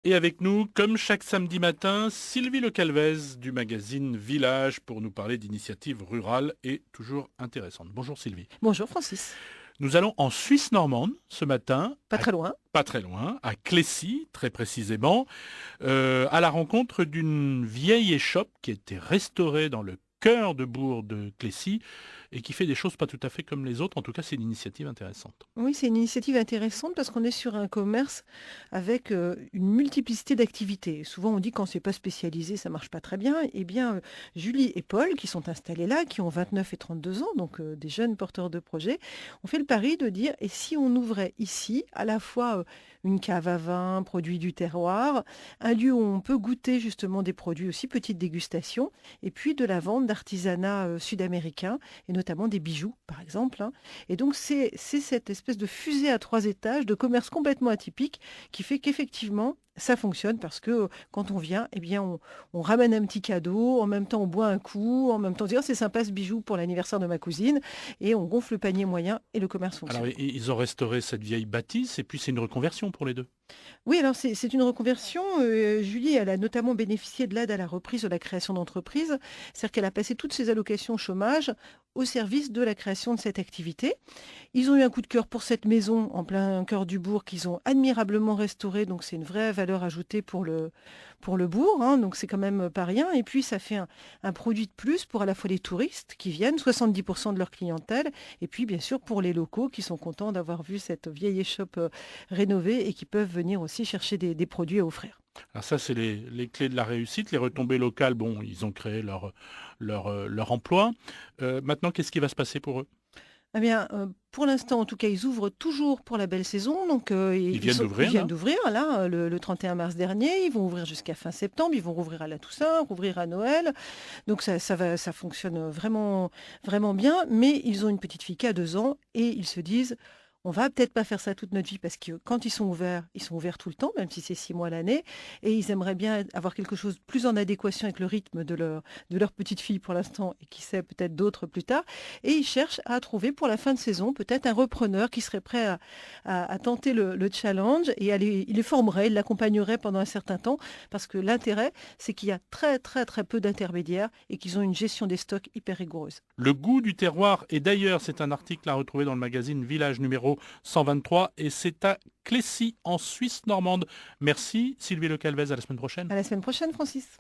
Et avec nous, comme chaque samedi matin, Sylvie Le Calvez du magazine Village pour nous parler d'initiatives rurales et toujours intéressantes. Bonjour Sylvie. Bonjour Francis. Nous allons en Suisse normande ce matin, Pas très loin. pas très loin, à Clécy très précisément, à la rencontre d'une vieille échoppe qui a été restaurée dans le cœur de bourg de Clécy et qui fait des choses pas tout à fait comme les autres. En tout cas, c'est une initiative intéressante. Oui, c'est une initiative intéressante parce qu'on est sur un commerce avec une multiplicité d'activités. Souvent, on dit quand c'est pas spécialisé, ça marche pas très bien. Eh bien, Julie et Paul, qui sont installés là, qui ont 29 et 32 ans, donc des jeunes porteurs de projets, ont fait le pari de dire, et si on ouvrait ici à la fois une cave à vin, produits du terroir, un lieu où on peut goûter justement des produits aussi, petite dégustation, et puis de la vente d'artisanat sud-américain, et notamment des bijoux, par exemple, hein. Et donc, c'est cette espèce de fusée à 3 étages de commerce complètement atypique qui fait qu'effectivement, ça fonctionne parce que quand on vient, eh bien, on ramène un petit cadeau, en même temps on boit un coup, en même temps on dit: «Oh, c'est sympa ce bijou pour l'anniversaire de ma cousine», et on gonfle le panier moyen et le commerce Alors, fonctionne. ils ont restauré cette vieille bâtisse et puis c'est une reconversion pour les deux. Oui, alors c'est une reconversion. Julie, elle a notamment bénéficié de l'aide à la reprise de la création d'entreprise. C'est-à-dire qu'elle a passé toutes ses allocations au chômage au service de la création de cette activité. Ils ont eu un coup de cœur pour cette maison en plein cœur du bourg qu'ils ont admirablement restaurée. Donc c'est une vraie valeur ajoutée pour le bourg, hein, donc c'est quand même pas rien. Et puis ça fait un produit de plus pour à la fois les touristes qui viennent, 70% de leur clientèle, et puis bien sûr pour les locaux qui sont contents d'avoir vu cette vieille échoppe rénovée et qui peuvent venir aussi chercher des produits à offrir. Alors ça, c'est les clés de la réussite. Les retombées locales, bon, ils ont créé leur emploi. Maintenant, qu'est-ce qui va se passer pour eux? Eh bien, pour l'instant, en tout cas, ils ouvrent toujours pour la belle saison. Donc, Ils viennent ils d'ouvrir, viennent là? d'ouvrir, là, le 31 mars dernier. Ils vont ouvrir jusqu'à fin septembre. Ils vont rouvrir à la Toussaint, rouvrir à Noël. Donc, ça fonctionne vraiment, vraiment bien. Mais ils ont une petite fille qui a 2 ans et ils se disent, on va peut-être pas faire ça toute notre vie parce que quand ils sont ouverts tout le temps, même si c'est 6 mois l'année. Et ils aimeraient bien avoir quelque chose de plus en adéquation avec le rythme de leur petite fille pour l'instant et qui sait peut-être d'autres plus tard. Et ils cherchent à trouver pour la fin de saison peut-être un repreneur qui serait prêt à tenter le challenge et il les formerait, il l'accompagnerait pendant un certain temps parce que l'intérêt, c'est qu'il y a très très très peu d'intermédiaires et qu'ils ont une gestion des stocks hyper rigoureuse. Le goût du terroir, et d'ailleurs, c'est un article à retrouver dans le magazine Village numéro 123, et c'est à Clécy, en Suisse normande. Merci Sylvie Le Calvez, à la semaine prochaine. À la semaine prochaine, Francis.